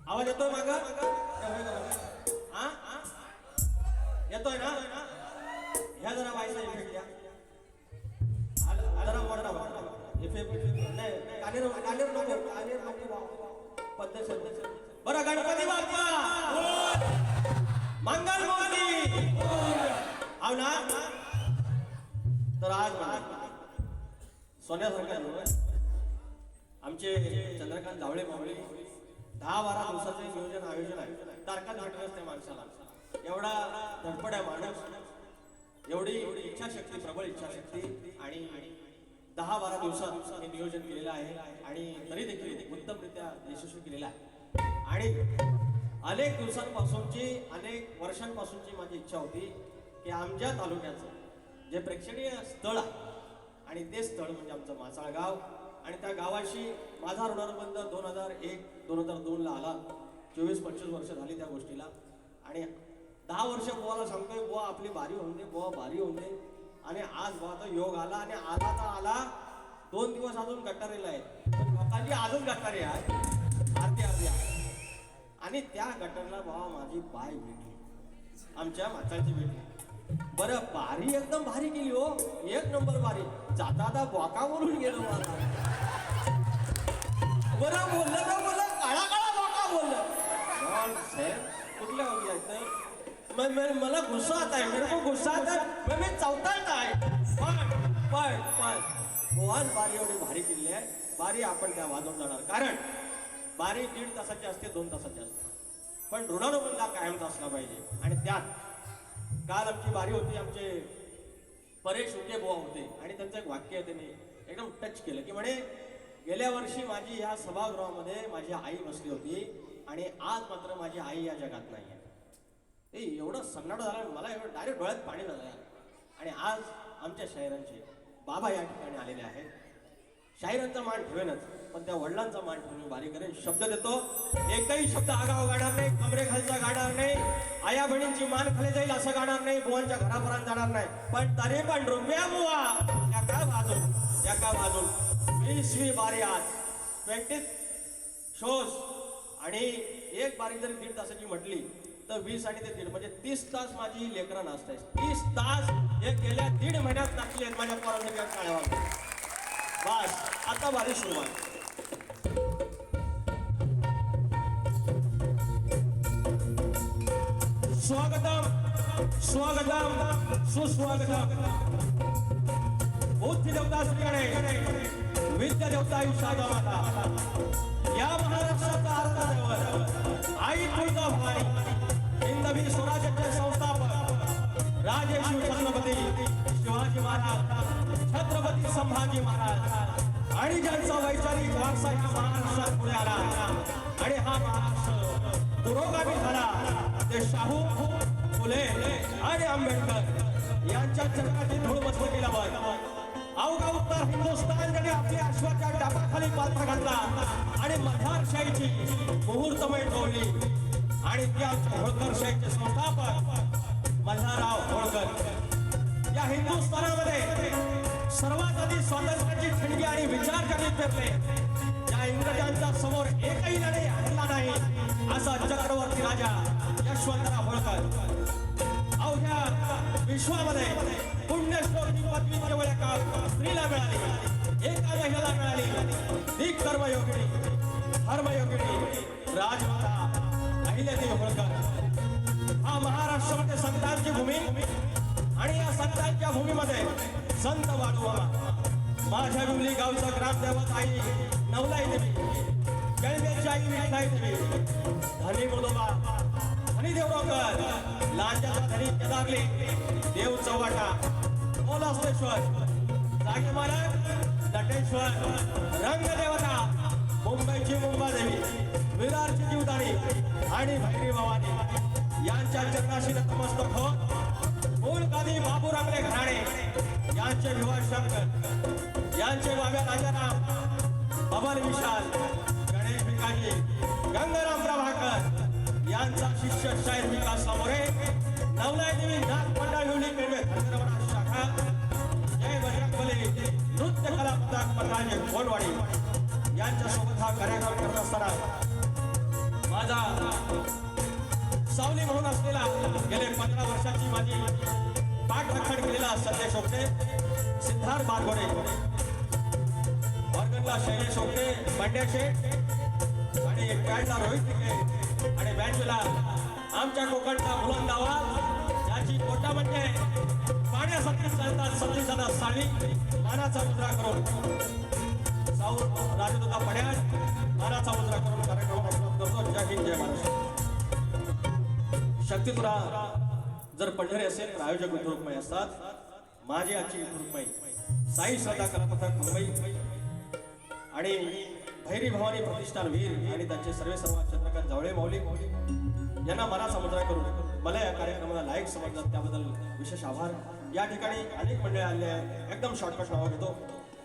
आवाज येतोय मागा येतोय ना ह्या जरा व्हायचा इफेक्ट या जरा मोठा इफेक्ट नाही कालेर नको पद्धत बरं गणपती बाप्पा मंगल मूर्ती आव ना तर आज सोन्यासारखा आमचे चंद्रकांत जावळे मावळे 10-12 दिवसाचे नियोजन आयोजन आहे तारखा भेटत असते माणसाला एवढा धडपड आहे माणूस एवढी इच्छाशक्ती प्रबळ इच्छाशक्ती आणि 10-12 दिवसात हे नियोजन केलेलं आहे आणि तरी देखील उत्तमरित्या यशस्वी केलेलं आहे आणि अनेक दिवसांपासूनची अनेक वर्षांपासूनची माझी इच्छा होती की आमच्या तालुक्याचं जे प्रेक्षणीय स्थळ आहे आणि ते स्थळ म्हणजे आमचं मासाळ गाव आणि त्या गावाशी माझा ऋणानुबंध 2001-2002 ला आला 24-25 वर्ष झाली त्या गोष्टीला आणि 10 वर्ष बुवाला सांगतोय बुवा आपली बारी होऊन दे, बुवा बारी होऊन दे. आणि आज बुवाचा योग आला आणि आला तर आला. 2 दिवस अजून गटारीला आहे, पण लोकांची अजून गटारी आहे, अर्धी अर्धी आहे. आणि त्या गटारला बाबा माझी बाय भेटली, आमच्या माताची भेटली. बरं बारी एकदम भारी केली हो, 1 नंबर बारी. जाता आता बोका बोलून गेलो मला. बरं बोललं तर बोललं, काळा काळा बोका बोललं. कुठल्या मला गुस्सा आता आहे, मेरे को गुस्सा आता है, मैं चौथाच आहे. पण गोवान बारी एवढी भारी केली आहे. बारी आपण त्या वाजवून जाणार, कारण बारी 1.5 तासाची असते, 2 तासाची असते, पण ऋणानुबंध कायमचा असला पाहिजे. आणि त्यात काल आमची बारी होती, आमचे परेश उके बुवा होते आणि त्यांचं एक वाक्य आहे, त्यांनी एकदम टच केलं की म्हणे गेल्या वर्षी माझी या सभागृहामध्ये माझी आई बसली होती आणि आज मात्र माझी आई या जगात नाही आहे. ते एवढं सन्नाट झालं, मला एवढं डायरेक्ट डोळ्यात पाणी झालं. आणि आज आमच्या शाहिरांचे बाबा या ठिकाणी आलेले आहेत. शाहिरांचा मान ठेवेनच, पण त्या वडिलांचा मान ठेवून बारी करेन. शब्द देतो, एकही शब्द आगाव गाणार नाही, कमरेखालचा गाणार नाही, आया बहिणींची मान खाली जाईल असं गाणार नाही, बुवांच्या घरापर्यंत जाणार नाही. पण तरी पण रुपया बुवा या काय वाजून 20वी बारी आज 20 शोज. आणि एक बारी जरी 1.5 तासाची म्हटली तर 20 आणि ते 1.5 म्हणजे 30 तास माझी लेकरं नाचताय. 30 तास हे गेल्या 1.5 महिन्यात नाचली आहेत माझ्या पोरांनी काळ्या. बस आता बारी सुरुवात. स्वागतम सुस्वागतम. बुद्धी देवता श्री गणेश, विद्या देवता आयुष्याचा माता, या महाराष्ट्राचा आराध्य आई तुळजाभवानी, हिंदवी स्वराज्याचे संस्थापक राजे शिवछत्रपती शिवाजी महाराज, छत्रपती संभाजी महाराज, आणि ज्यांचा वैचारिक वारसा या महाराष्ट्रात पुढे आला आणि हा महाराष्ट्र पुरोगामी झाला ते शाहू फुले आणि आंबेडकर यांच्या चरणाची धूळ बसवून केला. अवघा उत्तर हिंदुस्थान ज्यांनी आपल्या अश्वाच्या डाबाखाली पालथा घातला आणि मल्हारशाहीची मुहूर्तमय ठेवली. आणि त्या होळकरशाहीचे संस्थापक मल्हारराव होळकर या हिंदुस्थानामध्ये सर्वात आधी स्वातंत्र्याची ठिणगी आणि विचार ज्यांनी पेरले, त्या इंग्रजांच्या समोर एकही लढाई हरला नाही असा चक्रवर्ती राजा यशवंतराव होळकर. अवघ्या विश्वामध्ये पुण्यश्लोकी पदवी केवळ एका स्त्रीला मिळाली, एका महिलेला मिळाली, ती कर्मयोगिनी धर्मयोगिनी राजमाता अहिल्यादेवी होळकर. हा महाराष्ट्रामध्ये संतांची भूमी आणि या संतांच्या भूमीमध्ये संत वाढवा माझ्या विमली गावचं ग्रामदैवत आई नवलाई देवी, गळवेची आई विठलाई देवी, धनी मृदोबा, धनी देवरोकर, लांजाचा धनी केदारली, देव चव्हाटा, ओलास्तेश्वर, जागे महाराज, नटेश्वर, रंगदेवता, मुंबईची मुंबादेवी, विरारची जीवदाणी आणि भैरी भवानी यांच्या चरणाशी नतमस्तक हो. मूलगादी बाबू रामले घराणे यांचे विवाह शंकर, यांचे बाब्या राजाराम, बबन विशाल, गणेश भिकाजी, गंगाराम प्रभाकर यांचा शिष्य शाहीर विकास सामोरे, नवलाई देवी नाथ मंडळी पेडवे धनगरवडा शाखा, जय बजरंगबली नृत्य कला पथक पठाणे कोलवाडी यांच्या सोबत हा कार्यक्रम करत असताना माझा सावली म्हणून असलेला गेले 15 वर्षाची माझी पाठराखण केलेला संदेश होते सिद्धार्थ बारगोडे, ऑर्गनला शैलेश होते, बंड्या शेठ आणि पॅडला रोहित तिके आणि बँजूला आमच्या कोकणचा बुलंद आवाज ज्याची कोटा म्हणजे पाण्यासाठी चालतात सतीसदा साळी मानाचा मुद्रा करून साऊ राजदत्ता पड्याळ मानाचा मुद्रा करून कार्यक्रम करतो. जय हिंद, जय महाराष्ट्र. शक्तिपुरा जर पंढरी असेल तर आयोजक विठुरुक्माई असतात. माझी आजची विठुरुक्माई साई श्रद्धा कलापथक मुंबई आणि भैरी भवानी प्रतिष्ठान वीर आणि त्यांचे सर्व चंद्रकांत जावळे माऊली यांना मनाचा मुद्रा करून मला या कार्यक्रमाला लायक समजतात त्याबद्दल विशेष आभार. या ठिकाणी अनेक मंडळी आले आहेत. एकदम शॉर्टकट नाव घेतो.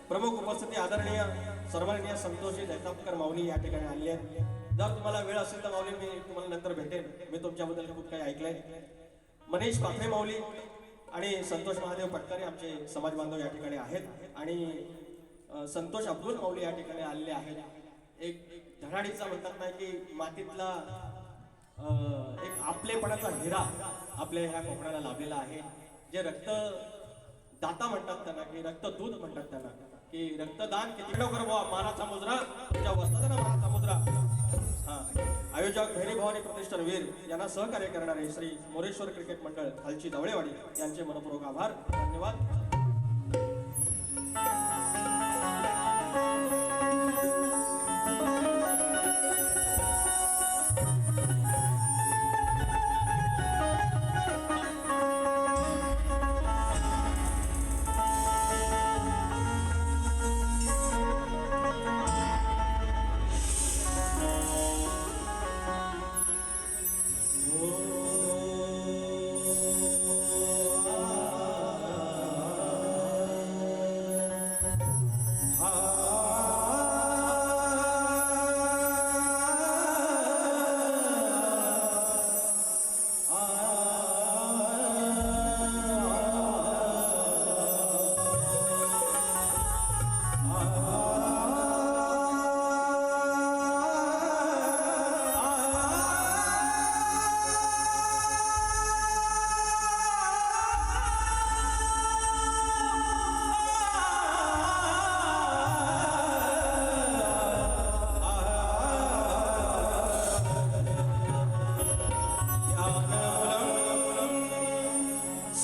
प्रमुख उपस्थिती आदरणीय सर्वमाननीय संतोषजी दैतापकर माऊली या ठिकाणी आले आहेत. जर तुम्हाला वेळ असेल तर माऊली मी तुम्हाला नंतर भेटेन. मी तुमच्याबद्दल खूप काही ऐकलंय. मनीष पाखरे माऊली आणि संतोष महादेव पटकरे आमचे समाज बांधव या ठिकाणी आहेत आणि संतोष अब्दुल माऊली या ठिकाणी आलेले आहेत. एक धडाडीचा म्हणतात ना की मातीतला एक आपलेपणाचा हिरा आपल्या ह्या कोकणाला लाभलेला आहे. जे रक्त दाता म्हणतात त्यांना की रक्तदूत म्हणतात त्यांना की रक्तदान किती लवकर बुवा मानाचा मुजरा तुझ्या वस्ताना मानाचा मुजरा. हा आयोजक भैरी भवानी प्रतिष्ठान वीर यांना सहकार्य करणारे श्री मोरेश्वर क्रिकेट मंडळ खालची दवळेवाडी यांचे मनपूर्वक आभार. धन्यवाद.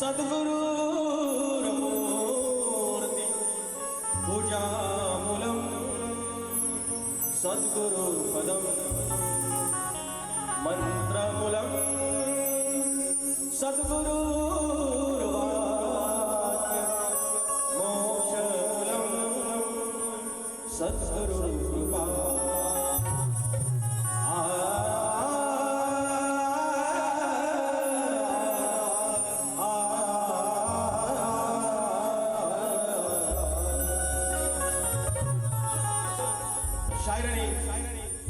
सद्गुरु मूर्ति पूजा मूलम सद्गुरु पदम मंत्र मूलम सद्गुरु मोक्ष मूलम सद्गुरु कृपा.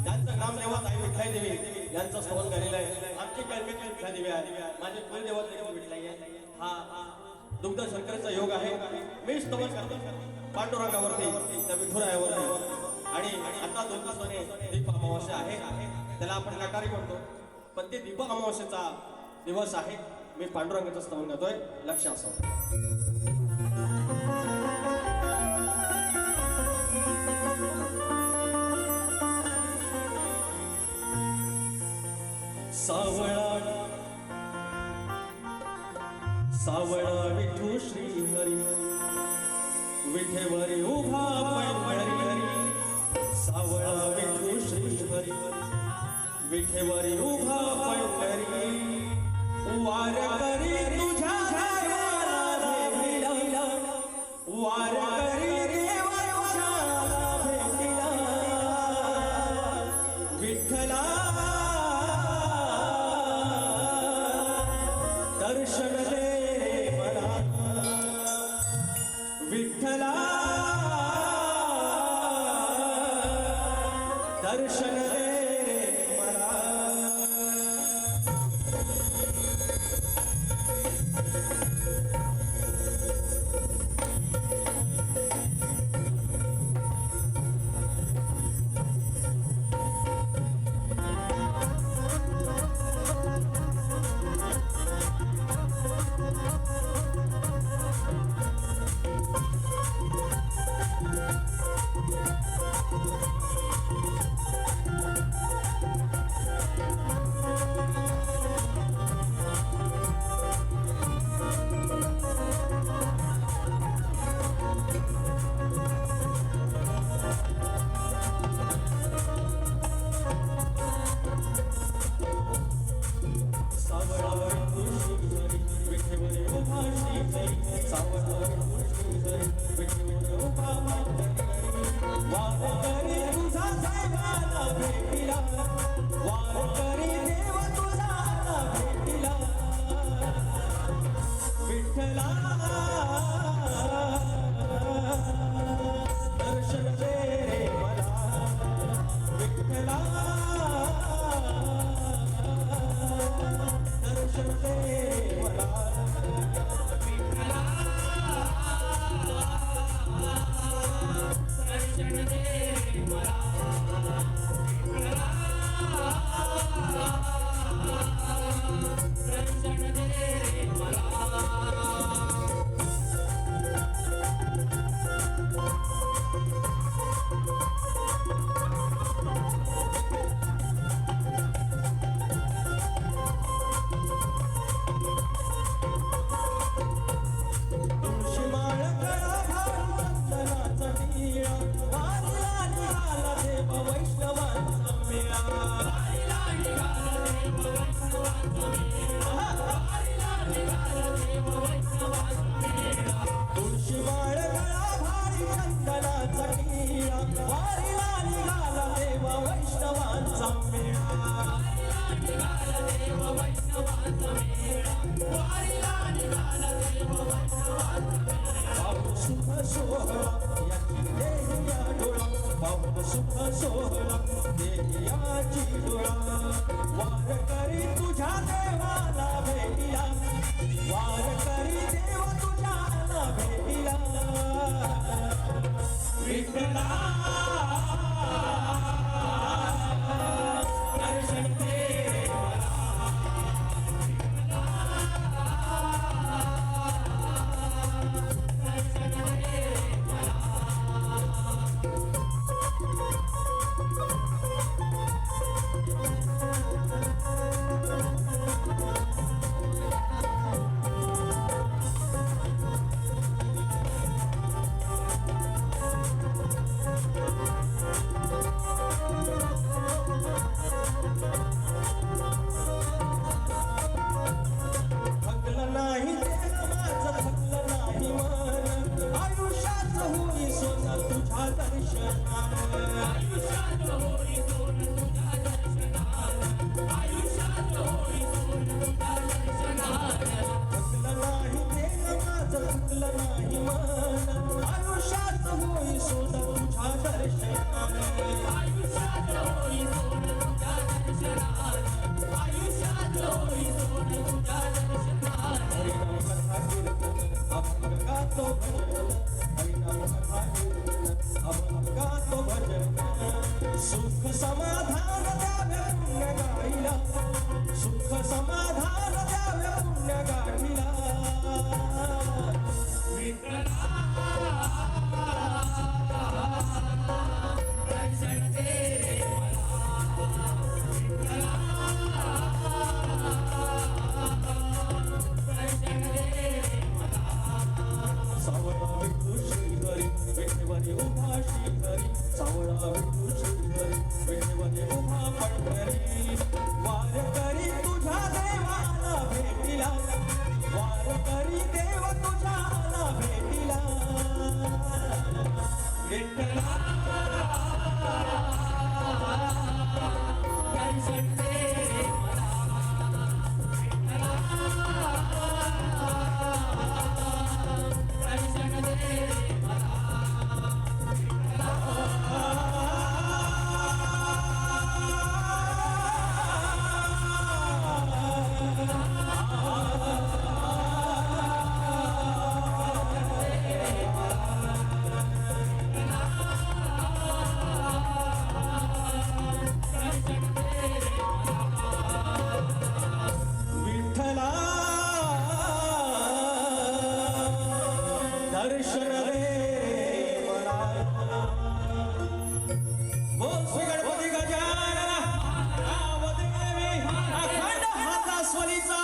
त्यांचं नाम देवत आई विठ्ठल देवी यांचं स्तवन झालेलं आहे. आमची कल्मिक विठ्ठल देवी आहे. माझे कुलदेवत देखील विठ्ठल आहे. हा दुग्ध शर्करेचा योग आहे. मी स्तवन करतो पांडुरंगावरती त्या विठुरायावरती. आणि आता 2 दिवसाने दीप अमावास्या आहे. त्याला आपण गटारी म्हणतो पण ते दीप अमावास्येचा दिवस आहे. मी पांडुरंगाचं स्तवन करतोय. लक्ष असावं. सावळा सावळा विठू श्री हरी विठेवरी उभा पंढरी. सावळा विठू श्री हरी विठेवरी उभा पंढरी. वार करी तुझ्या घराला भेटिला वार करी देवाला भेटिला विठ्ठला दर्शन दे मला विठ्ठला दर्शन दे मला. दर्शन दे सोहळा याची देहिया डोळा पावन सुख सोहळा देहियाची डोळा वार करी तुझ्या देवाला भेटिला वार करी देव तुझ्याला भेटिला विठ्ठला दर्शन दे थकलं नाही देह माझं थकलं नाही मन आयुष्यात होई सोनं तुझ्या दर्शनानं आयुष्यात होई सोनं तुझ्या दर्शनानं आयुष्यात होई सोनं तुझ्या दर्शनानं थकलं नाही देह माझं थकलं नाही मन आयुष्यात होई सोनं तुझ्या दर्शनानं आयुष्यात होई सोनं तुझ्या दर्शनानं आयुष्यात होई सोनं तुझ्या दर्शनानं हरिनाम कथा कीर्तन आपण गातो भजन हरिनाम कथा कीर्तन आपण गातो भजन सुख समाधान द्यावे पुण्य गाईला सुख समाधान द्यावे पुण्य गाईला विठ्ठला दर्शन दे मला दर्शन दे सावळा विठू श्रीहरी विठेवरी उभा श्रीहरी सावळा विठू श्रीहरी विठेवरी उभा पंढरी वार करी तुझ्या देवाला भेटिला वार करी देव तुझ्याला भेटिला विठ्ठला दर्शन दे मला विठ्ठला दर्शन दे विठ्ठला दर्शन रे मला बोल श्री गणपती गजानन देवी अखंड हाता स्वरीचा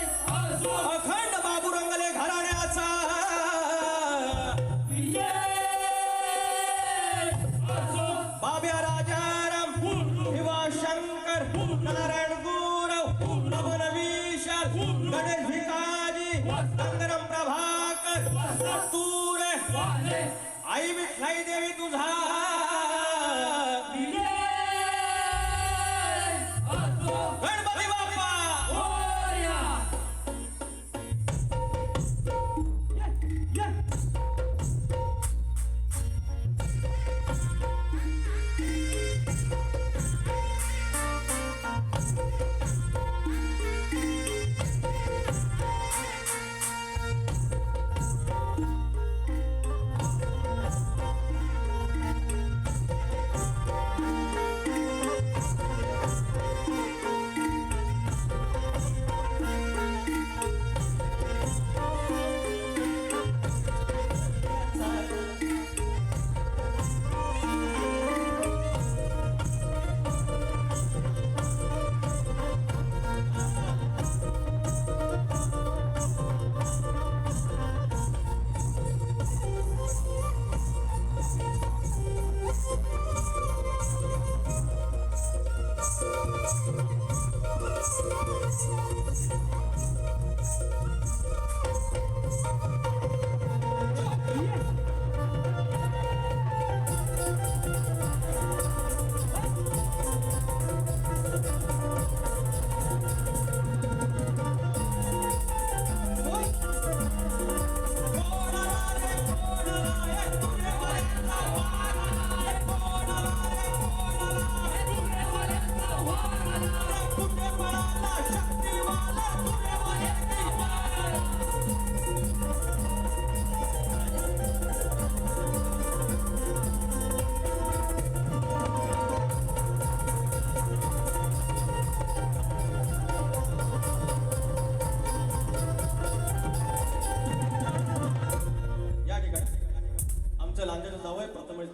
अखंड बाबू रंगले घराण्याचा बाब्या राजाराम शिवा शंकर नारायण गुरव पवन विशाल गणेश भिकाजी गंगरम प्रभाकर तूर आई विठ्लाई देवी तुझा गणपती बाप्पा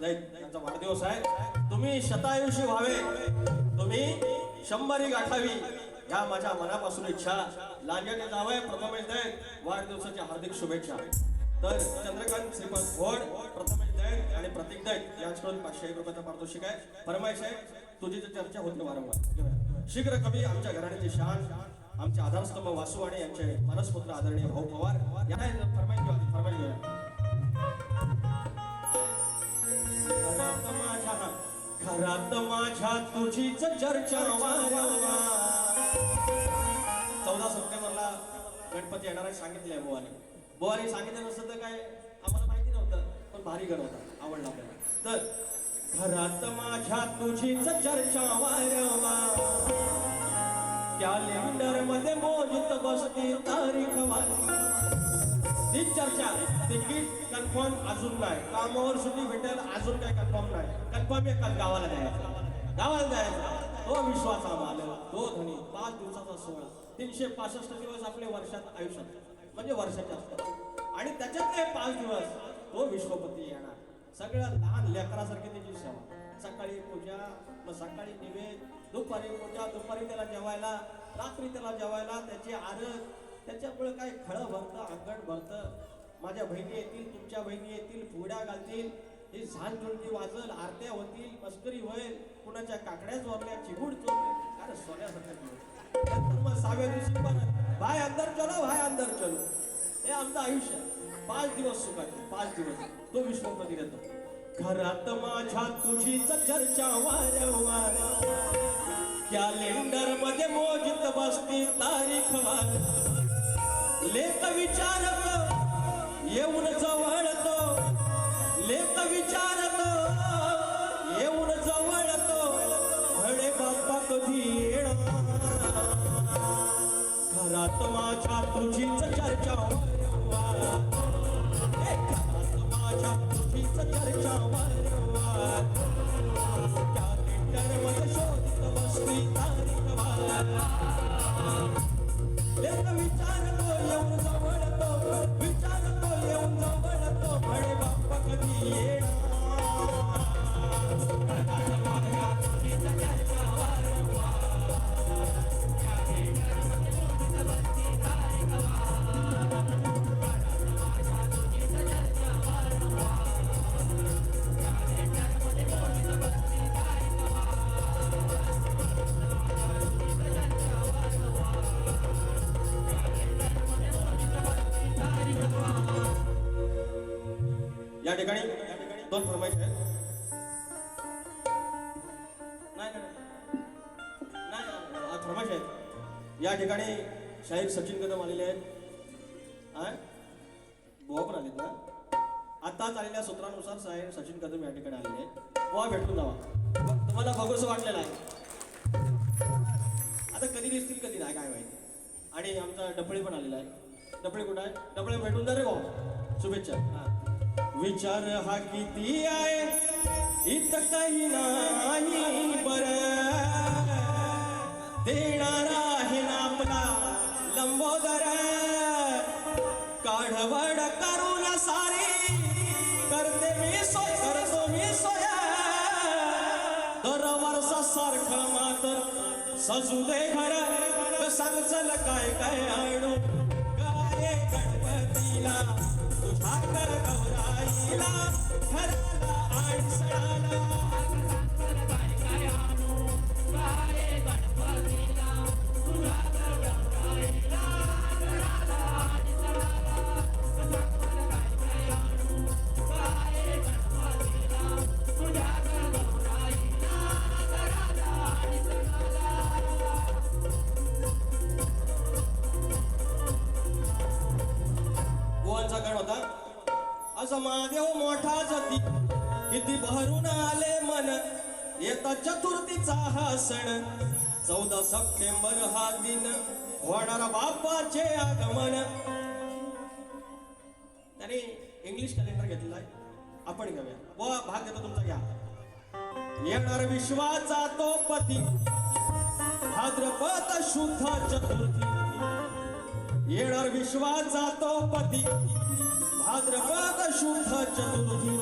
दैत यांचा वाढदिवस आहे. तुम्ही शतायुषी व्हावे, तुम्ही 100 गाठावी या माझ्या मनापासून इच्छा. लांजाने जावय प्रथमेश दैत वाढदिवसाच्या हार्दिक शुभेच्छा. तर चंद्रकांत श्रीपद घोड, प्रथमेश दैत आणि प्रतीक दैत यांच्याकडून 501 रुपयाचा पारितोषिक आहे. फरमाईश आहे, तुझी तर चर्चा होते वारंवार. शीघ्र कवी आमच्या घराण्याची शान, आमचे आधारस्तंभ वासू आणि यांचे मानसपुत्र आदरणीय भाऊ पवार यांना फरमाईश घेऊया. घरात माझ्या तुझीच चर्चा वारंवार. 14 सप्टेंबरला गणपती येणार आहे सांगितलंय बुवाने सांगितलं नसतं तर काय आम्हाला माहिती नव्हतं, पण भारी घर होता, आवडला आपल्याला. तर घरात माझ्या तुझीच चर्चा वारंवार, कॅलेंडर मध्ये मोजित बसती तारीख वारी. ती चर्चा, तिकीट कन्फर्म अजून नाही, कामावर सुट्टी भेटेल अजून काय कन्फर्म नाही. कन्फर्म एकाच गावाला जायचं. तो विश्वास आम्हाला, तो धनी 5 दिवसाचा सोहळा, 365 दिवस आपले वर्षात आयुष्यात म्हणजे वर्षाचे असतात आणि त्याच्यातले 5 दिवस तो विश्वपती येणार. सगळ्या लहान लेकरासारखी त्याची सेवा. सकाळी पूजा, मग सकाळी निवेद, दुपारी पूजा, दुपारी त्याला जेवायला, रात्री त्याला जेवायला, त्याची आरत. त्याच्यामुळे काय खळं भरतं, अंगण भरतं. माझ्या बहिणी येतील, तुमच्या बहिणी येतील, फुगड्या घालतील, ही झाल झुलती वाजल, आरत्या होतील, मस्करी होईल, कुणाच्या काकड्या चोरल्या, चिबूड चोरली, कारण सोन्यासारख्या. नंतर मग 6व्या दिवशी पण भाई अंदर चलो, भाई अंदर चलो. हे आमचं आयुष्य. 5 दिवस सुखाचे, 5 दिवस तो विश्वपती देतो. घरात माझ्या तुझीच चर्चा वारंवार, कॅलेंडर मध्ये मोजित बसती तारीख वार. लेख विचारतो येऊन जवळतो, लेख विचारतो येऊन जवळतो, म्हणे बाप्पा कधी येणार. घरात माझ्या तुझीच चर्चा वारंवार, घरात माझ्या तुझीच चर्चा वारंवार, कॅलेंडर मध्ये शोधित बसती तारीख वार. लेख विचारतो येऊन जवळतो, विचारतो येऊन जवळतो, म्हणे बाप्पा कधी येणार. या ठिकाणी 2 फरमाईश आहेत. नाही फरमाईश आहेत. या ठिकाणी शाहीर सचिन कदम आलेले आहेत. बुवा पण आलेत ना. आताच आलेल्या सूत्रानुसार शाहीर सचिन कदम या ठिकाणी आलेले आहेत. बुवा भेटून जावा. तुम्हाला बघूस वाटलेलं आहे. आता कधी दिसतील कधी नाही काय माहिती. आणि आमचा डफळे पण आलेला आहे. डफळे कुठं आहे? डफळे भेटून जा रे भाऊ. शुभेच्छा. विचार हा किती आहे इत काही नाही बर, देणारा आहे ना आपला लंबोदर. काढवड करून सारी करते मी सोय, करतो मी सोय. दर वर्षा सारखं मात्र सजू दे घर, सांग चल काय काय आणू काय गणपतीला, तुझ्या कर गौराईला, घराला आणि सणाला. काय काय आणू काय गणपतीला, तुझ्या कर गौराईला, घराला आणि सणाला. काय काय आणू काय गणपतीला, तुझ्या कर गौराईला, घराला आणि सणाला. गोवांचा गण होता. असा महादेव मोठा जती, किती भरून आले मन. येता चतुर्थीचा हा सण, 14 सप्टेंबर हा दिन, होणारा बाप्पाचे आगमन. त्याने इंग्लिश कॅलेंडर घेतलेला आहे, आपण घेऊया. व भाग देतो तुमचा घ्या. येणार विश्वाचा तो पती, भाद्रपद शुद्ध चतुर्थी. येणार विश्वाचा तो पती, भाद्रपद शुद्ध चतुर्थी.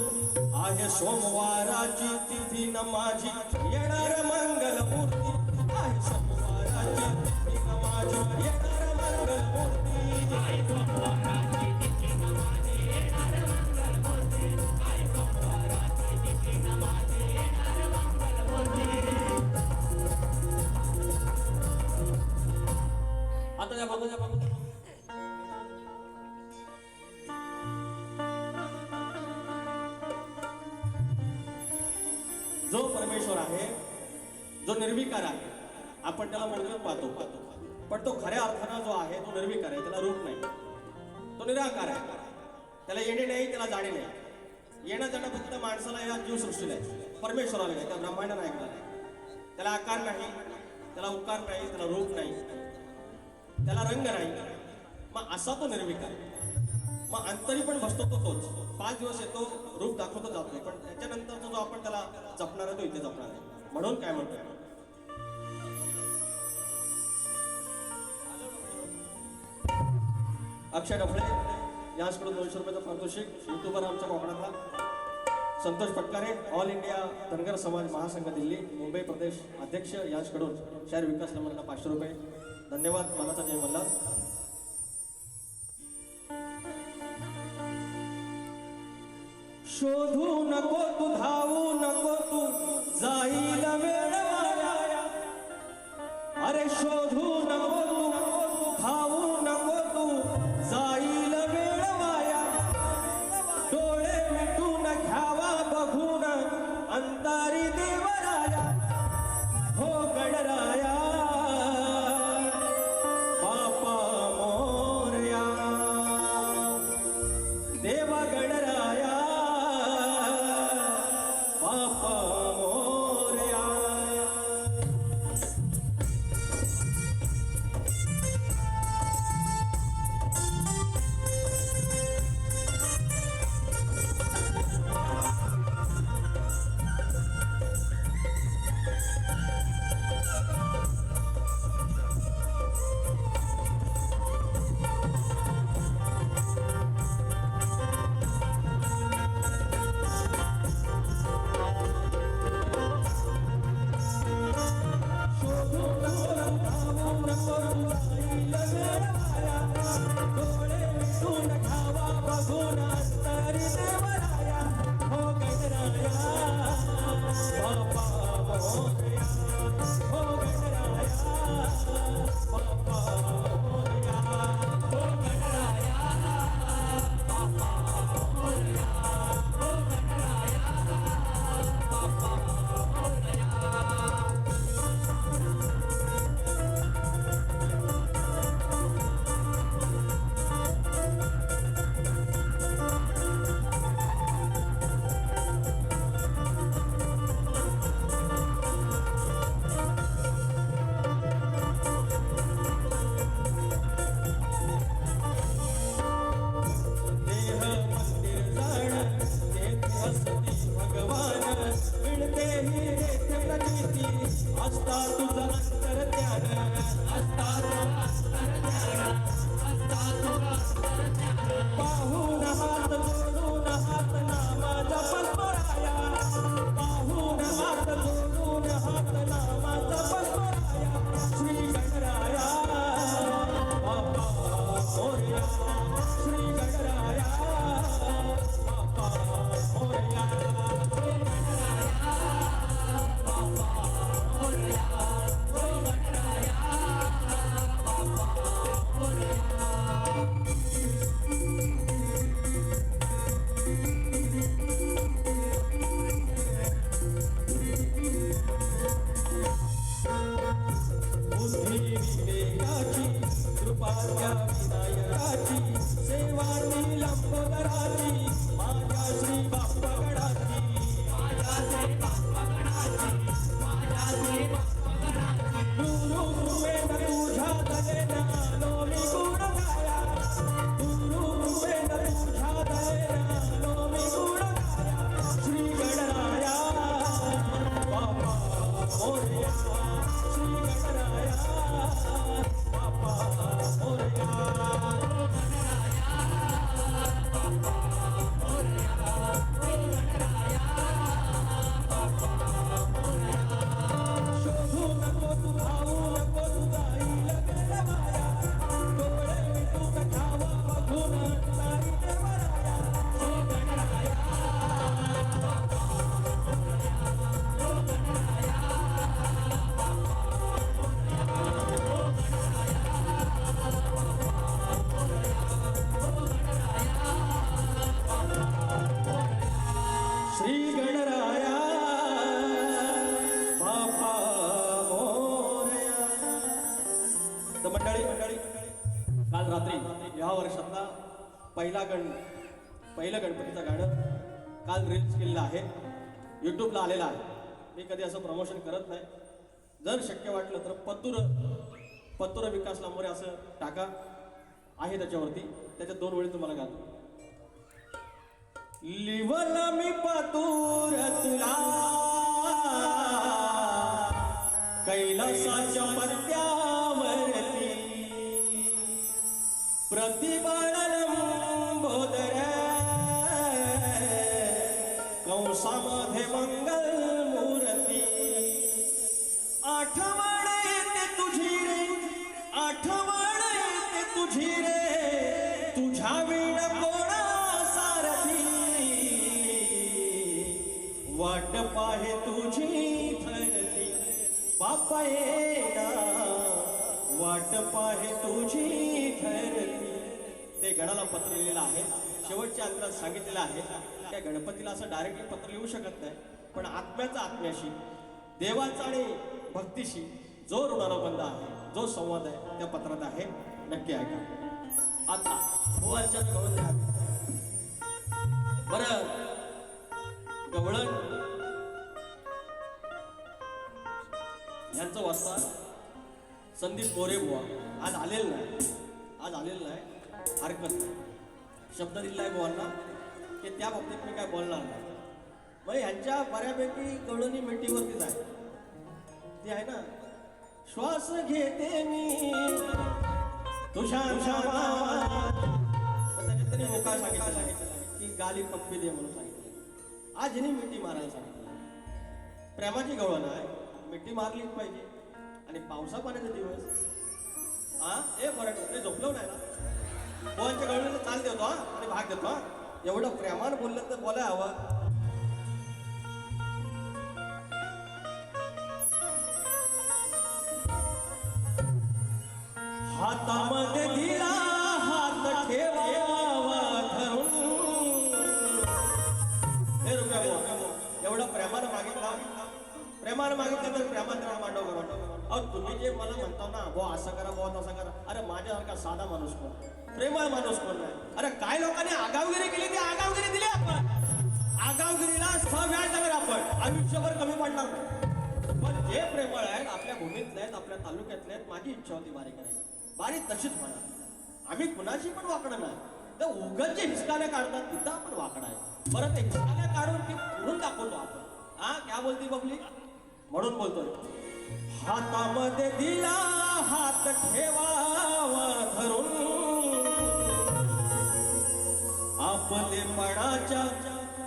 आहे सोमवाराची तिथी न माझी येणार मंगल मूर्ती आहे सोमवाराची तिथी न माझी येणार मंगल मूर्ती आहे सोमवाराची तिथी न माझी येणार मंगल मूर्ती आहे सोमवाराची तिथी न माझी येणार मंगल मूर्ती. आता त्या बघू जो परमेश्वर आहे, जो निर्विकार आहे, आपण त्याला मूर्तीत पाहतो, पण तो खऱ्या अर्थानं जो आहे तो निर्विकार आहे, त्याला रूप नाही, तो निराकार आहे, त्याला येणे नाही, त्याला जाणे नाही. येणं जाणं फक्त माणसाला या जीवसृष्टीला आहे, परमेश्वराला नाही, त्या ब्रह्मांडाला ऐकला नाही. त्याला आकार नाही, त्याला उकार नाही, त्याला रूप नाही, त्याला रंग नाही. मग असा तो निर्विकार. मग अंतरी पण बसतो तो तोच. 5 दिवस येतो, रूप दाखवतो जातोय, पण त्याच्यानंतर जो आपण त्याला जपणार आहे तो इथे जपणार आहे. म्हणून काय म्हणतोय, अक्षय डफळे याचकडून 200 रुपयाचं पारितोषिक. युट्यूबर आमच्या कोकणातला संतोष पटकारे, ऑल इंडिया धनगर समाज महासंघ दिल्ली मुंबई प्रदेश अध्यक्ष याचकडून शहर विकास नंबरला 500 रुपये. धन्यवाद. मानाचा जय मल्हार. शोधू नको तू, धावू नको तू, जाईल वेळ वाया. अरे शोधू नको तू, धावू नको तू, जाईल वेळ वाया. डोळे मिटून घ्यावा बघून अंतारी देवराया. हो गणराया बापा मोरया, देवा गणराया बापा मोरया. मंडळी काल रात्री या वर्षातला पहिलं गणपतीचं गाणं काल रिलीज केलेलं आहे, यूट्यूबला आलेलं आहे. मी कधी असं प्रमोशन करत नाही. जर शक्य वाटलं तर पत्तुर विकास लांबोरे असं टाका, आहे त्याच्यावरती. त्याच्या 2 वेळी तुम्हाला गातो. लिवल मी पतूर तुला कैलासाच्या पत्त्यावरती, प्रतिबळलंबोदर कंसामध्ये मंगल मूर्ती. आठवण येते तुझी रे, आठवण येते तुझी रे, तुझ्या विण कोणा सारथी. वाट पाहे तुझी धरती बापा येना, वाट पाहे तुझी धरती. ते गणाला पत्र लिहिलेलं आहे. शेवटच्या अंतरात सांगितलेलं आहे त्या गणपतीला असं डायरेक्टली पत्र लिहू शकत नाही, पण आत्म्याचा आत्म्याशी, देवाचा आणि भक्तीशी जो ऋणानुबंध आहे, जो संवाद आहे त्या पत्रात आहे. नक्की ऐका. आता भुवांच्या गवळण बरं, गवळण यांचं वाचता संदीप मोरे बुवा आज आलेलं नाही, हरकत नाही. शब्द दिला आहे बुवांना की त्या बाबतीत मी काय बोलणार नाही. मग ह्यांच्या बऱ्यापैकी गवळणी मिठीवरतीच आहे. ती आहे ना, श्वास घेते मी तुझ्या त्याच्यात तरी मुका सांगितलं की गाली पप्पी दे म्हणून सांगितलं. आज हिने मिठी मारायला सांगितलं. प्रेमाची गवळण आहे, मिठी मारलीच पाहिजे. आणि पावसा पाण्याचा दिवस हे बरं ते झोपलो नाही ना, बोलच्या गवळणीला चाल देतो आणि भाग देतो. एवढं प्रेमानं बोललं तर बोलाय हवं. हातामध्ये दिला हात ठेवावा धरून. हे रुपया एवढं प्रेमानं मागितलं तर प्रेमात मांडव करा. अहो तुम्ही जे मला म्हणता ना, बो असं करा, बो तसं करा, अरे माझ्यासारखा साधा माणूस कोण, प्रेमळ माणूस कोण नाही. अरे काय लोकांनी आगावगिरी केली, ती आगावगिरी दिली आपण. आगावगिरीला व्याज लागेल, आपण आयुष्यभर कमी पडणार नाही. पण जे प्रेमळ आहेत, आपल्या भूमीतले आहेत, आपल्या तालुक्यातले आहेत, माझी इच्छा होती बारी करायची. बारी तशीच म्हणा. आम्ही कुणाशी पण वाकडं नाही. तर उगाच जे हिसकाल्या काढतात तिथं आपण वाकडा आहे. बरं ते हिसकाल्या काढून ती पुरून दाखवतो आपण. क्या बोलती बबली, म्हणून बोलतोय. हातामध्ये दिला हात ठेवावा धरून, आपले पणाच्या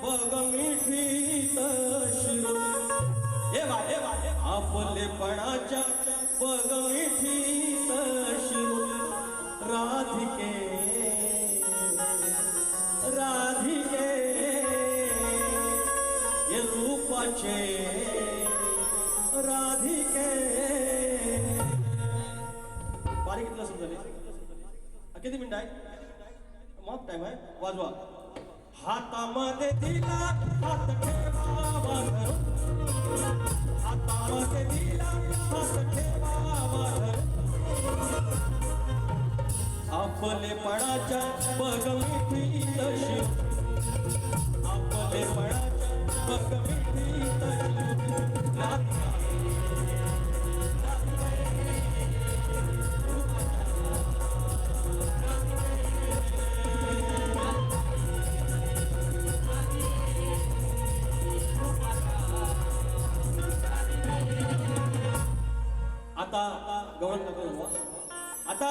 बघ मिठीत शिरून. आपले पणाच्या बघ मिठीत शिरून. राधिके ये रूपाचे राधिके. बारीक किती समजले, किती मिनिट आहे, मॉप टाइम आहे, वाजवा. हातामध्ये दिला हात ठेवावा धरून, हातामध्ये दिला हात ठेवावा धरून. आपले पणाच्या बघ मिठीत शिरून. आपले पणाच्या बघ मिठीत शिरून. आता गवळण नको. आता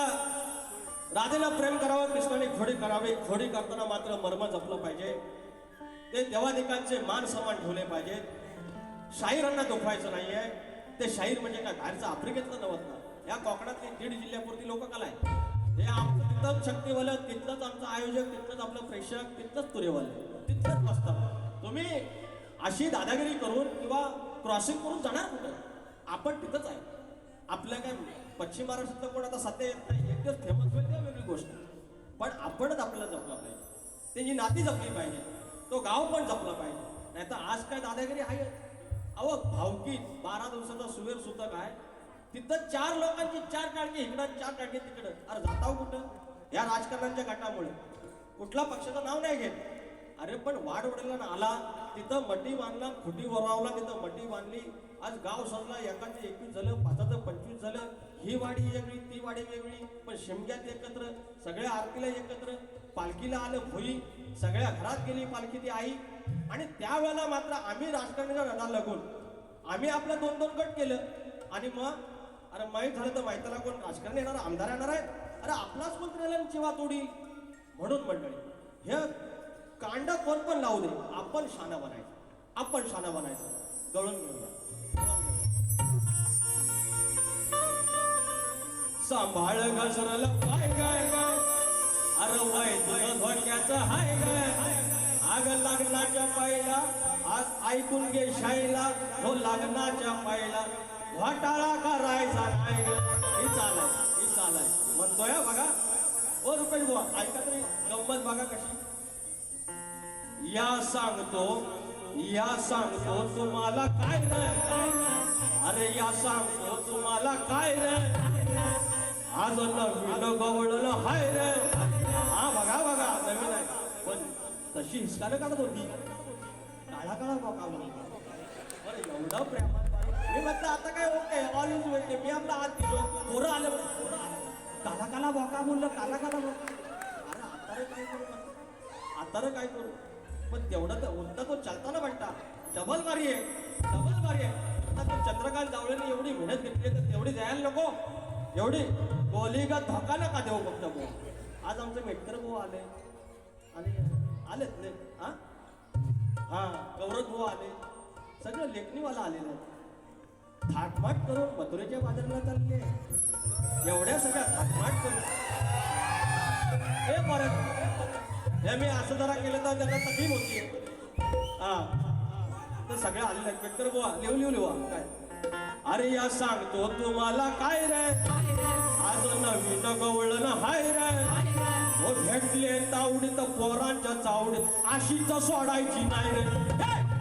राधेला प्रेम करावं, कृष्णाने घोडी करावी. घोडी करताना मात्र मर्म जपलं पाहिजे. ते देवादिकांचे मान सन्मान ठेवले पाहिजेत. शाहीरांना दुखवायचं नाहीये. ते शाहीर म्हणजे काय, बाहेरचं आफ्रिकेतलं नवत ना. या कोकणातली 1.5 जिल्ह्यापुरती लोक कला आहे. हे आमचं तिथंच शक्तीवालं, तिथलंच आमचं आयोजक, तिथलंच आपलं प्रेक्षक, तिथलंच तुरेवालं, तिथलंच असतं. तुम्ही अशी दादागिरी करून किंवा क्रॉसिंग करून जाणार कुठं? आपण तिथंच आहे. आपल्या काय पश्चिम महाराष्ट्रातलं कोण आता सध्या येत नाही, एक दिवस फेमस होईल त्या वेगळी गोष्ट. पण आपणच आपल्याला जपलं पाहिजे. त्यांची नाती जपली पाहिजे, तो गाव पण जपला पाहिजे. नाही तर आज काय दादागिरी आहे. अहो भावकीत 12 दिवसाचा सुवेर सुतक आहे, तिथं 4 लोकांची 4 काळजी इकडं 4 काळजी तिकडं. अरे जाताव कुठं या राजकारणाच्या गटामुळे? कुठल्या पक्षाचं नाव नाही घेत. अरे पण वाडवडीला आला तिथं मटी बांधला, खुटी वरावला, तिथं मटी बांधली. आज गाव सरला, एकाचं 21 झालं, 5चं 25 झालं. ही वाडी वेगळी, ती वाडी वेगळी, पण शिमग्यात एकत्र, सगळ्या आरतीला एकत्र, पालखीला आलं भुई, सगळ्या घरात गेली पालखी ती आई. आणि त्यावेळेला मात्र आम्ही राजकारणाच्या रडाला लागून आम्ही आपलं 2-2 गट केलं. आणि मग अरे माहीत झालं तर माहितीला कोण राजकारण येणार, आमदार येणार आहेत. अरे आपलाच मंत्र्याला चिवा तोडी. म्हणून मंडळी हे कांड कोण पण लावू दे, आपण शाना बनायचं, आपण शाना बनायचं. गळून घेऊया. सांभाळ घसरलं पाय गाय गाय, अरे वय तुझं धोक्याचं हाय गाय. आग लग्नाच्या पायला आज ऐकून घे शाईला, हो लग्नाच्या पायला घोटाळा करायचा नाही. ही चालाय म्हणतोय बघा. ओ रुपेश बुवा ऐका तरी गंमत बघा कशी. या सांगतो तुम्हाला काय रे, अरे या सांगतो तुम्हाला काय रे, आज नवीन गवळलं हाय रे. हा बघा नवीन आहे, पण तशी हिसकानं काढत होती. काळा बघा अरे एवढं प्रेमात. मी म्हटलं आता काय ओके ऑल इज वेल. मी आपला हात दिलो, पोरं आलं, काला बोका बोललं, काला बोका. अरे आता काय करू. पण तेवढं तर उलटा तो चालताना वाटता डबल मारी आहे. आता तो चंद्रकांत जावळेने एवढी मेहनत घेतली तर तेवढी जायला नको. एवढी गोली का धोका नका देऊ फक्त भाऊ. आज आमचे मेटकर भाऊ आले आणि आलेत ले हा गौरव भाऊ आले, सगळं लेखणीवाला आलेलं आहे. थाटमाट करून मथुरेच्या बाजाराला चालले. एवढ्या सगळ्या थाटमाट करून हे परत हे मी असं जरा केलं तर त्याला तकलीफ होती. हा तर सगळ्या आलेल्या मेटकर बुवा लिहू काय. अरे या सांगतो तुम्हाला काय रे, आज नवीन गवळण हाय रे. हो भेटले तावडीत पोरांच्या चावडीत अशीच सोडायची नाही रे.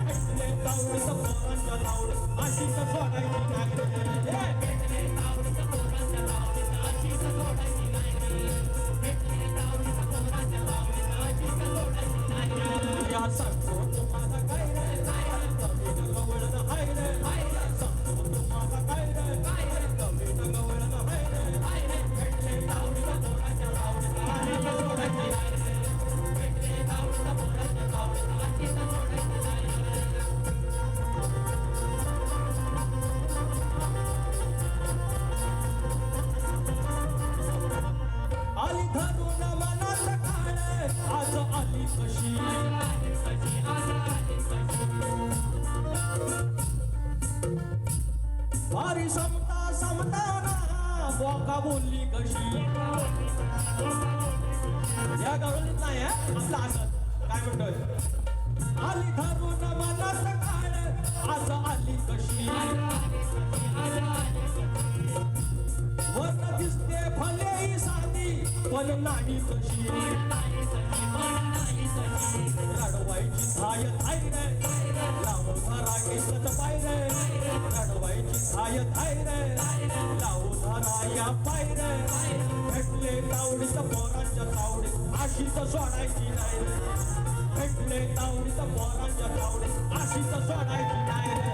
भेटले तावडीत पोरांच्या चावडीत अशीच सोडायची नाही रे. या सांगतो तुम्हाला काय रे, नवीन गवळण हाय रे. सांगतो तुम्हाला काय रे, नवीन गवळण हाय रे. भेटले तावडीत पोरांच्या चावडीत अशीच सोडायची नाही रे. भेटले तावडीत पोरांच्या चावडीत अशीच सोडायची नाही रे. आली धरून मनात काळे, आज आली कशी. वारी समताना बोका बोलली कशी. या गवळीत नाही आपला असत काय म्हणतोय. आली धरून मनात काळे, आज आली कशी. वर दिसते भले साधी पण नाही कशी. रडवायची थाय थाय रे, लावू धरा केसत पाय रे. रडवायची थाय थाय रे, लावू धरा या पाय रे. भेटले तावडीत पोरांच्या तावडीत अशीच सोडायची नाही रे. भेटले तावडीत पोरांच्या तावडीत अशीच सोडायची नाही रे.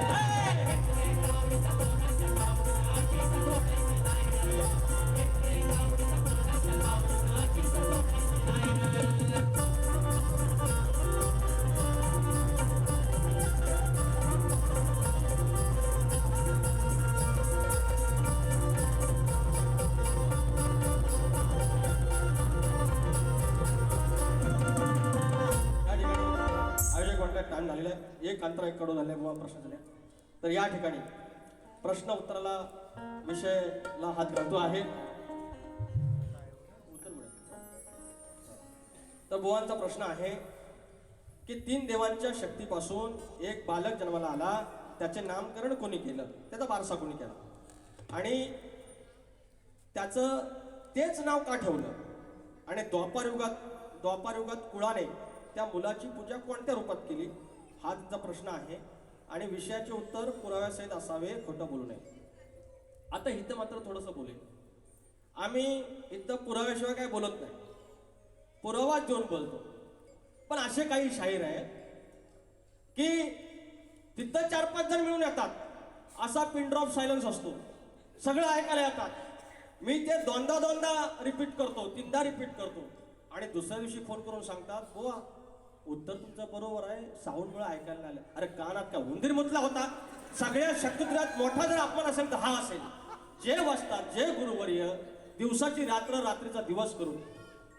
टाइम झालेला आहे. एक अंतर एक कडू झाले बुवा प्रश्न झाले. तर या ठिकाणी प्रश्न उत्तराला विषयला हात घालतो आहे. तर बुवांचा प्रश्न आहे की 3 देवांच्या शक्तीपासून एक बालक जन्माला आला, त्याचे नामकरण कोणी केलं, त्याचा वारसा कोणी केला आणि त्याचं तेच नाव का ठेवलं. आणि द्वापारयुगात कुळाने त्या मुलाची पूजा कोणत्या रूपात केली, हा त्यांचा प्रश्न आहे. आणि विषयाचे उत्तर पुराव्यासहित असावे, खोटं बोलू नये. आता इथं मात्र थोडंसं बोलेल. आम्ही इथं पुराव्याशिवाय काय बोलत नाही, पुरावा घेऊन बोलतो. पण असे काही शाहीर आहेत की तिथं 4-5 जण मिळून येतात, असा पिन ड्रॉप सायलन्स असतो, सगळं ऐकायला येतात. मी ते दोनदा रिपीट करतो, 3दा रिपीट करतो आणि दुसऱ्या दिवशी फोन करून सांगतात, बुवा उत्तर तुमचं बरोबर आहे, साऊंड मुळे ऐकायला आलं. अरे कानात का उंदीर मुतला होता? सगळ्या शक्तित्रात मोठा जर अपमान असेल तर हा असेल. जे वाचतात, जे गुरुवर्य दिवसाची रात्र, रात्रीचा दिवस करून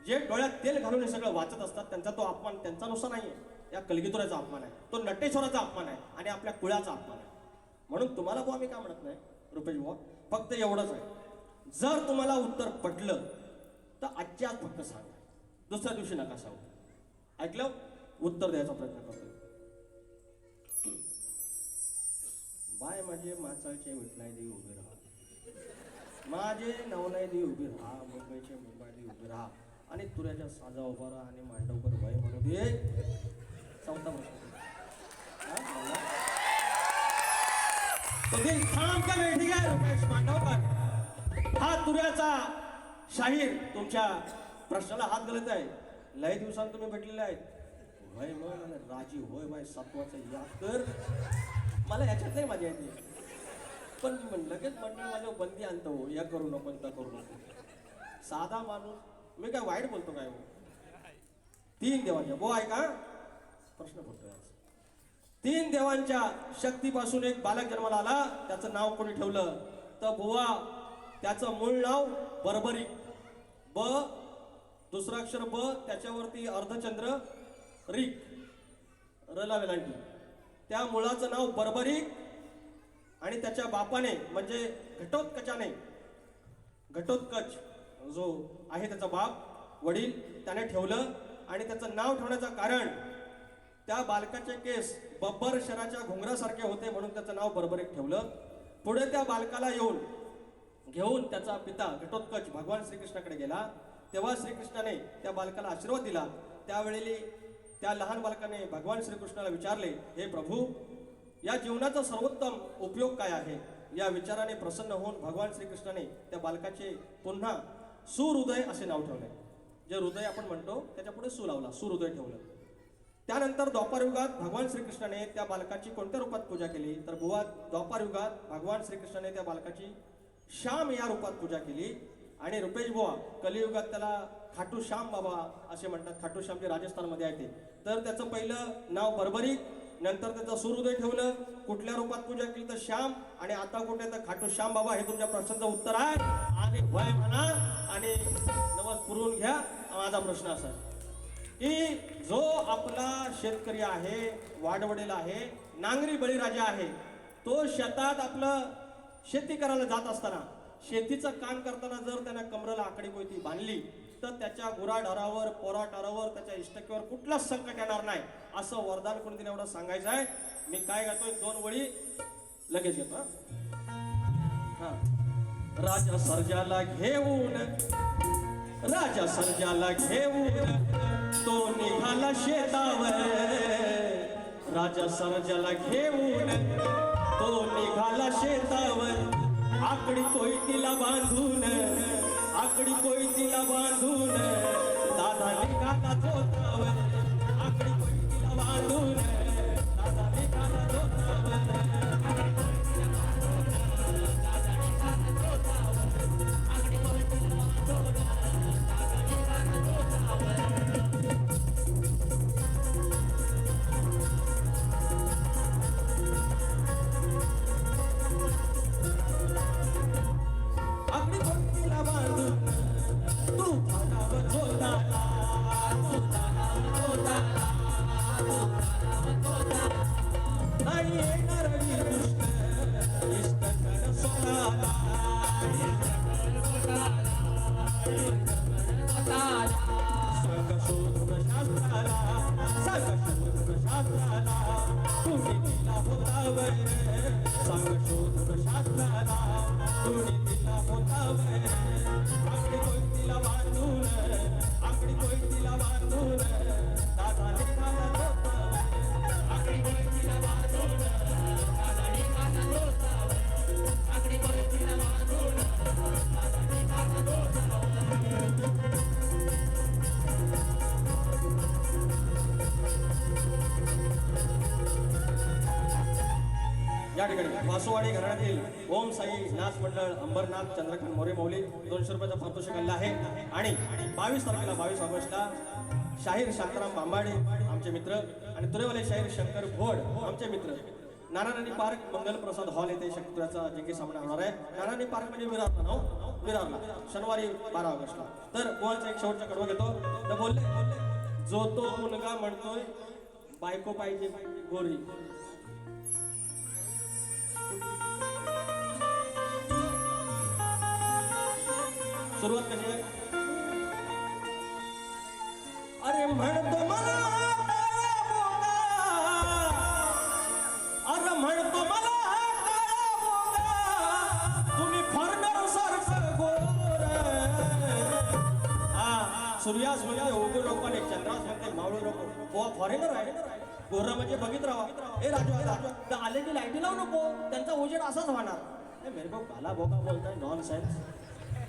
जे डोळ्यात तेल घालून हे सगळं वाचत असतात, त्यांचा तो अपमान त्यांचा नुसता नाहीये, या कलगीतुऱ्याचा अपमान आहे, तो नटेश्वराचा अपमान आहे आणि आपल्या कुळाचा अपमान आहे. म्हणून तुम्हाला बुवा मी काय म्हणत नाही रुपेश बुवा, फक्त एवढंच आहे, जर तुम्हाला उत्तर पटलं तर आजच्या आज फक्त सांगा, दुसऱ्या दिवशी नका सांगू. ऐकलं? उत्तर द्यायचा प्रयत्न करतो. बाय माझे माचाळचे विठलाई देवी उभे राहा, माझे नवलाई देवी उभे राहा, मुंबईचे मुंबई देवी उभे राहा आणि तुऱ्याच्या साजा उभा राहा आणि मांडवकर भय म्हणू दे. चौथा प्रश्न ठीक आहे रुपेश मांडवकर, हा तुऱ्याचा शाहीर तुमच्या प्रश्नाला हात घालत आहे. लय दिवसांत तुम्ही भेटलेले आहेत. होय मग राजी होय बाय सत्वाचं याद कर, मला ह्याच्यात नाही मजा येते. पण लगेच मंडळ माझ्या बंदी आणतो, या करू नको त्या करू नको. साधा माणूस, मी काय वाईट बोलतो काय हो? 3 देवांच्या बो आहे का प्रश्न पडतोय. 3 देवांच्या शक्तीपासून एक बालक जन्माला आला, त्याचं नाव कोणी ठेवलं तर बुवा त्याचं मूळ नाव बर्बरी. ब दुसरा अक्षर ब, त्याच्यावरती अर्धचंद्र रिक, रला वेलांटी, त्या मुलाचं नाव बर्बरिक आणि त्याच्या बापाने म्हणजे घटोत्कचाने, घटोत्कच जो आहे त्याचा बाप वडील त्याने ठेवलं. आणि त्याचं नाव ठेवण्याचं कारण त्या बालकाचे केस बब्बर शराच्या घुंगरासारखे होते म्हणून त्याचं नाव बर्बरिक ठेवलं. पुढे त्या बालकाला घेऊन त्याचा पिता घटोत्कच भगवान श्रीकृष्णाकडे गेला. तेव्हा श्रीकृष्णाने त्या बालकाला आशीर्वाद दिला. त्यावेळी त्या लहान बालकाने भगवान श्रीकृष्णाला विचारले, हे प्रभू, या जीवनाचा सर्वोत्तम उपयोग काय आहे? या विचाराने प्रसन्न होऊन भगवान श्रीकृष्णाने त्या बालकाचे पुन्हा सुहृदय असे नाव ठेवले. जे हृदय आपण म्हणतो त्याच्या पुढे सु लावला, सुहृदय ठेवलं. त्यानंतर द्वापार युगात भगवान श्रीकृष्णाने त्या बालकाची कोणत्या रूपात पूजा केली तर बुवा द्वापार युगात भगवान श्रीकृष्णाने त्या बालकाची श्याम या रूपात पूजा केली. आणि रुपेश बुवा कलियुगात त्याला खाटू श्याम बाबा असे म्हणतात. खाटू श्याम जे राजस्थानमध्ये आहे ते. तर त्याचं पहिलं नाव बर्बरिक, नंतर त्याचं सूर्योदय ठेवलं. कुठल्या रूपात पूजा केली तर श्याम, आणि आता कुठे तर खाटू श्याम बाबा. हे तुमच्या प्रश्नाचं उत्तर आहे आणि वय म्हणा आणि नमस पुरवून घ्या. माझा प्रश्न असा की जो आपला शेतकरी आहे, वाडवडील आहे, नांगरी बळीराजा आहे, तो शेतात आपलं शेती करायला जात असताना, शेतीचं काम करताना जर त्यानं कमरेला आकडी कोयती बांधली तर त्याच्या गुराढारावर, पोराटारावर, त्याच्या इष्टकेवर कुठलाच संकट येणार नाही असं वरदान कोणी दिलं एवढं सांगायचं आहे. मी काय गातोय 2 वळी लगेच घेतो. हा, राजा सर्जाला घेऊन, राजा सर्जाला घेऊन तो निघाला शेतावर. राजा सर्जाला घेऊन तो निघाला शेतावर. आकडी कोयतीला बांधून, आकडी कोयतीला बांधून दादा निघाला जोतावर. आकडी कोयतीला बांधून दादा निघाला जोतावर. या ठिकाणी वासुवाडी घराण्यातील ओम साई नाच मंडळ अंबरनाथ चंद्रकांत मोरे मौली 200 रुपयाचा पारितोषिक आणला आहे. आणि 22 तारखेला 22 ऑगस्टला शाहीर शांताराम बांबाडे आमचे मित्र आणि तुरेवाले शाहीर शंकर भोड आमचे मित्र नानानी पार्क मंगल प्रसाद हॉल येथे शक्तीचा जिंकी सामना होणार आहे. नानानी पार्क म्हणजे विरारला नाव विरारला शनिवारी 12 ऑगस्टला. तर गोवाचा एक शेवटचा कडवं घेतो. तर बोलले जो तो मुलगा म्हणतोय बायको पाहिजे गोरी. सुरुवात कशी आहे? अरे म्हणतो मला अरे म्हणतो मला तुम्ही फॉरनर सारखं गोर. हा सूर्यास म्हणजे ओगो लोक आणि चंद्रास म्हणते मावळे लोक गोवा फॉरेनर आहे. गोरा म्हणजे बघित राहा. हे राजू आले की लाईटी लावू नको त्यांचा उजेड असाच होणार. मेरे को काला बोका बोलताय नॉन सेन्स.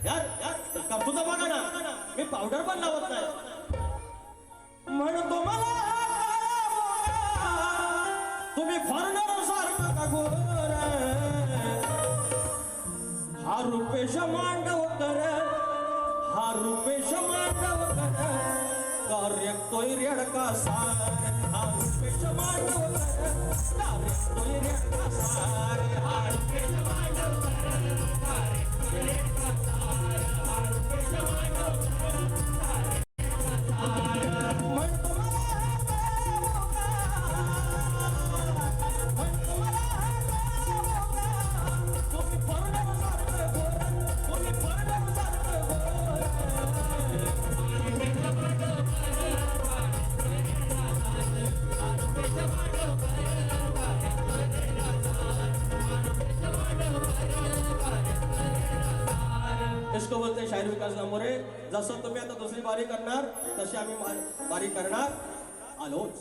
यार यार तुझं बघा ना मी पावडर पण लावत नाही. म्हणतो मला तुम्ही फॉरनर सारखं का गोर. हा रुपेश मांडव कर हा रुपेश मांडव कर कार्य तोय रेडका सार. हा रुपेश मांडव कर कार्य तोय रेडका सार. हा रुपेश मांडव कर कार्य तोय रेडका सार. हा रुपेश मांडव कर कार्य तोय रेडका सार. म्हणतो तुम्ही फॉरनर सारखं गोर तुम्ही फॉरनर सारखं गोर. इसको बोलते शाहीर विकास मोरे. जसं तुम्ही आता दुसरी बारी करणार तशी आम्ही बारी करणार. आलोच.